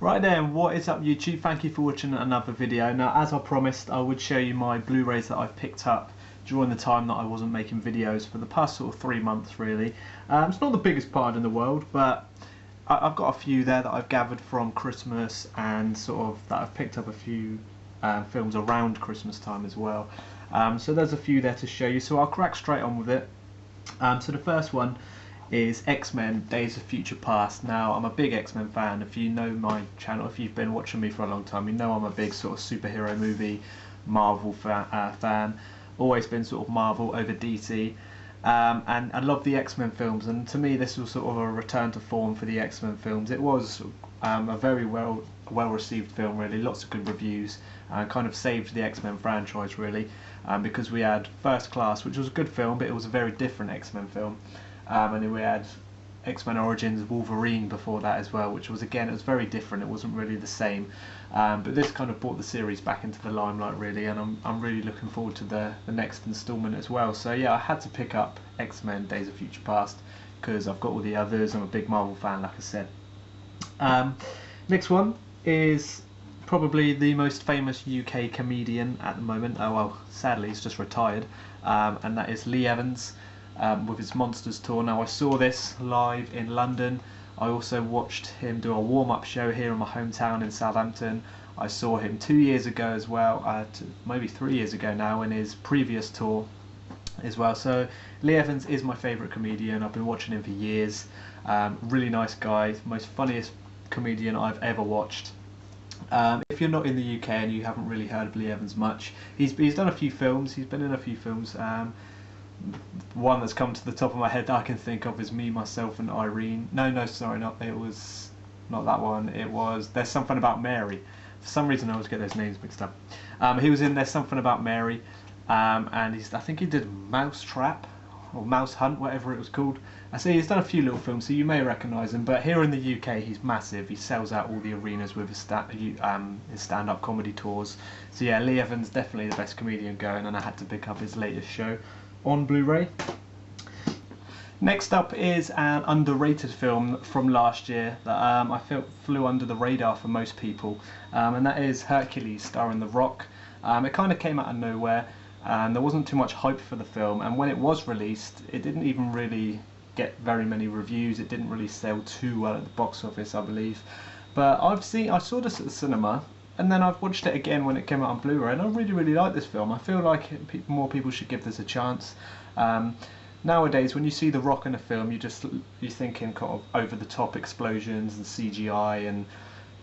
Right then, what is up YouTube? Thank you for watching another video. Now, as I promised, I would show you my Blu-rays that I've picked up during the time that I wasn't making videos for the past sort of 3 months really. It's not the biggest part in the world, but I've got a few there that I've gathered from Christmas, and sort of that I've picked up a few films around Christmas time as well. So there's a few there to show you, so I'll crack straight on with it. So the first one is X-Men Days of Future Past. Now, I'm a big X-Men fan. If you know my channel, if you've been watching me for a long time, you know I'm a big sort of superhero movie Marvel fan. Always been sort of Marvel over DC, and I love the X-Men films, and to me this was sort of a return to form for the X-Men films. It was a very well received film really, lots of good reviews, and kind of saved the X-Men franchise really, because we had First Class, which was a good film, but it was a very different X-Men film. And then we had X-Men Origins Wolverine before that as well, which was, again, it was very different, it wasn't really the same, but this kind of brought the series back into the limelight really, and I'm really looking forward to the next instalment as well. So yeah, I had to pick up X-Men Days of Future Past because I've got all the others. I'm a big Marvel fan, like I said. Next one is probably the most famous UK comedian at the moment. Oh well, sadly he's just retired, and that is Lee Evans. With his Monsters tour. Now, I saw this live in London. I also watched him do a warm-up show here in my hometown in Southampton. I saw him 2 years ago as well, maybe 3 years ago now, in his previous tour as well. So Lee Evans is my favourite comedian. I've been watching him for years. Really nice guy, most funniest comedian I've ever watched. If you're not in the UK and you haven't really heard of Lee Evans much, he's done a few films. He's been in a few films. One that's come to the top of my head that I can think of is Me, Myself and Irene. No, sorry, it was not that one. It was There's Something About Mary. For some reason I always get those names mixed up. He was in There's Something About Mary, and I think he did Mouse Trap or Mouse Hunt, whatever it was called. I see he's done a few little films, so you may recognise him. But here in the UK, he's massive. He sells out all the arenas with his stand-up comedy tours. So yeah, Lee Evans, definitely the best comedian going, and I had to pick up his latest show on Blu-ray. Next up is an underrated film from last year that I felt flew under the radar for most people, and that is Hercules, starring The Rock. It kind of came out of nowhere, and there wasn't too much hype for the film, and when it was released it didn't even really get very many reviews. It didn't really sell too well at the box office, I believe. But I saw this at the cinema, and then I've watched it again when it came out on Blu-ray, and I really like this film. I feel like more people should give this a chance. Nowadays, when you see The Rock in a film, you're thinking kind of over-the-top explosions and CGI and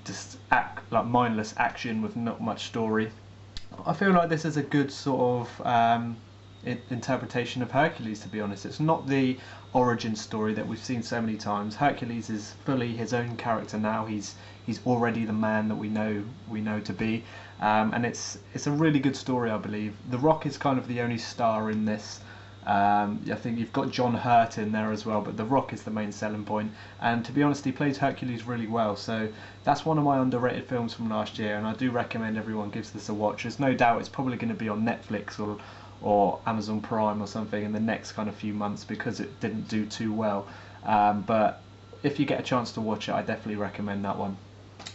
just like mindless action with not much story. I feel like this is a good sort of interpretation of Hercules, to be honest. It's not the origin story that we've seen so many times. Hercules is fully his own character now. He's already the man that we know to be, and it's a really good story, I believe. The Rock is kind of the only star in this. I think you've got John Hurt in there as well, but The Rock is the main selling point, and to be honest, he plays Hercules really well. So that's one of my underrated films from last year, and I do recommend everyone gives this a watch. There's no doubt it's probably going to be on Netflix or Amazon Prime or something in the next kind of few months, because it didn't do too well, but if you get a chance to watch it, I definitely recommend that one.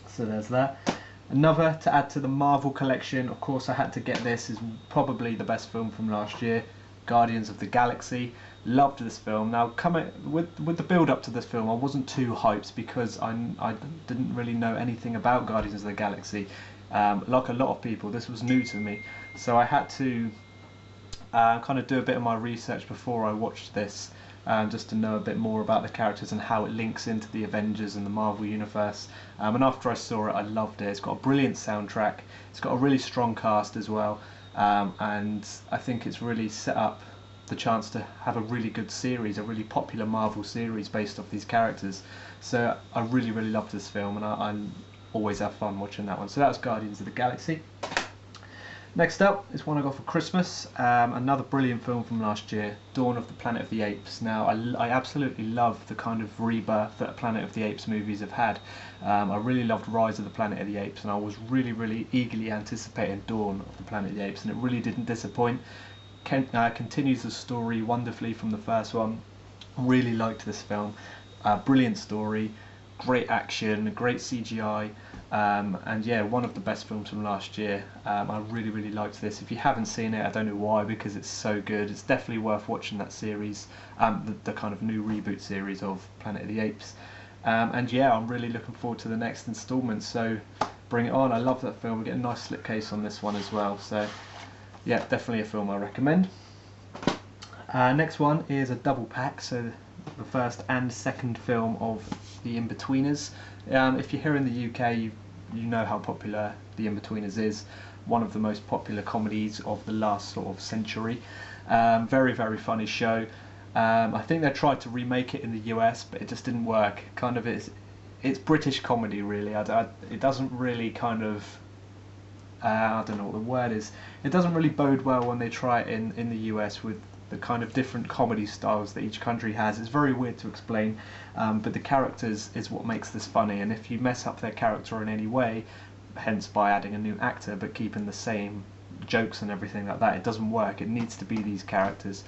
So there's that. Another to add to the Marvel collection, of course I had to get this, is probably the best film from last year, Guardians of the Galaxy. Loved this film. Now, with the build up to this film, I wasn't too hyped because I didn't really know anything about Guardians of the Galaxy. Like a lot of people, this was new to me, so I had to kind of do a bit of my research before I watched this, just to know a bit more about the characters and how it links into the Avengers and the Marvel Universe. And after I saw it, I loved it. It's got a brilliant soundtrack, it's got a really strong cast as well, and I think it's really set up the chance to have a really good series, a really popular Marvel series based off these characters. So I really loved this film, and I always have fun watching that one. So that was Guardians of the Galaxy. Next up is one I got for Christmas, another brilliant film from last year, Dawn of the Planet of the Apes. Now, I absolutely love the kind of rebirth that Planet of the Apes movies have had. I really loved Rise of the Planet of the Apes, and I was really eagerly anticipating Dawn of the Planet of the Apes, and it really didn't disappoint. Continues the story wonderfully from the first one. Really liked this film. Brilliant story, great action, great CGI, And yeah, one of the best films from last year. I really liked this. If you haven't seen it, I don't know why, because it's so good. It's definitely worth watching that series, the kind of new reboot series of Planet of the Apes. And yeah, I'm really looking forward to the next instalment, so bring it on. I love that film. We get a nice slipcase on this one as well, so yeah, definitely a film I recommend. Next one is a double pack, so the first and second film of the Inbetweeners. If you're here in the UK, you know how popular the Inbetweeners is. One of the most popular comedies of the last sort of century. Very funny show. I think they tried to remake it in the US, but it just didn't work. Kind of it's British comedy, really. It doesn't really kind of I don't know what the word is. It doesn't really bode well when they try it in the US with the kind of different comedy styles that each country has. It's very weird to explain, but the characters is what makes this funny, and if you mess up their character in any way, hence by adding a new actor but keeping the same jokes and everything like that, it doesn't work. It needs to be these characters.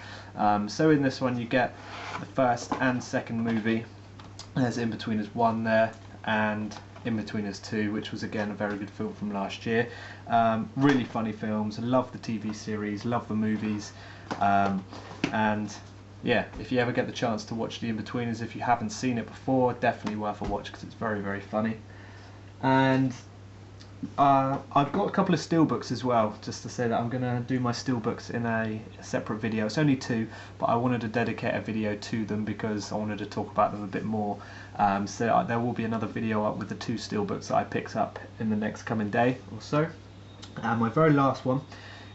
So in this one you get the first and second movie. There's Inbetweeners 1 there, and Inbetweeners 2, which was again a very good film from last year. Really funny films. Love the TV series, love the movies, and yeah, if you ever get the chance to watch the Inbetweeners, if you haven't seen it before, definitely worth a watch because it's very funny. And I've got a couple of steelbooks as well, just to say that I'm going to do my steelbooks in a separate video. It's only 2, but I wanted to dedicate a video to them because I wanted to talk about them a bit more. So there will be another video up with the 2 steelbooks that I picked up in the next coming day or so. My very last one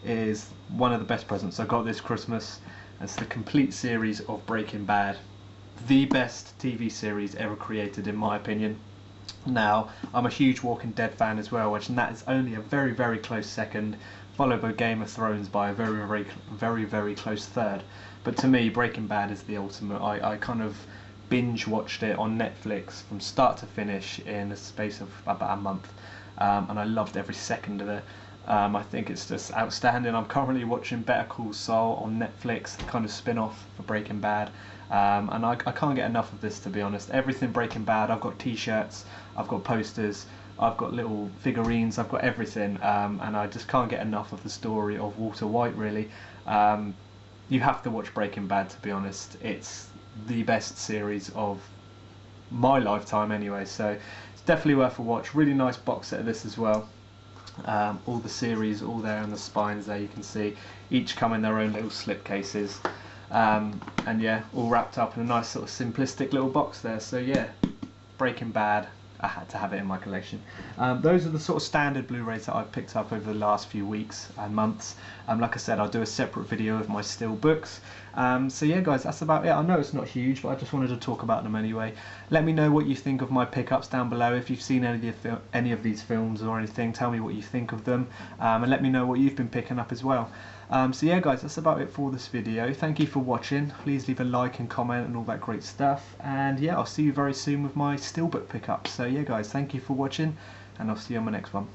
is one of the best presents I got this Christmas. It's the complete series of Breaking Bad. The best TV series ever created, in my opinion. Now, I'm a huge Walking Dead fan as well, and that is only a very close second, followed by Game of Thrones by a very close third. But to me, Breaking Bad is the ultimate. I kind of binge watched it on Netflix from start to finish in the space of about a month, and I loved every second of it. I think it's just outstanding. I'm currently watching Better Call Saul on Netflix, the kind of spin-off for Breaking Bad, and I can't get enough of this, to be honest. Everything Breaking Bad. I've got t-shirts, I've got posters, I've got little figurines, I've got everything, and I just can't get enough of the story of Walter White, really. You have to watch Breaking Bad, to be honest. It's the best series of my lifetime anyway, so it's definitely worth a watch. Really nice box set of this as well. All the series all there, and the spines there you can see, each come in their own little slip cases, and yeah, all wrapped up in a nice sort of simplistic little box there. So yeah, Breaking Bad, I had to have it in my collection. Those are the sort of standard Blu-rays that I've picked up over the last few weeks and months. Like I said, I'll do a separate video of my still books. So yeah guys, that's about it. I know it's not huge, but I just wanted to talk about them anyway. Let me know what you think of my pickups down below. If you've seen any of these films or anything, tell me what you think of them, and let me know what you've been picking up as well. So yeah guys, that's about it for this video. Thank you for watching. Please leave a like and comment and all that great stuff, and yeah, I'll see you very soon with my steelbook pickups. So yeah guys, thank you for watching, and I'll see you on my next one.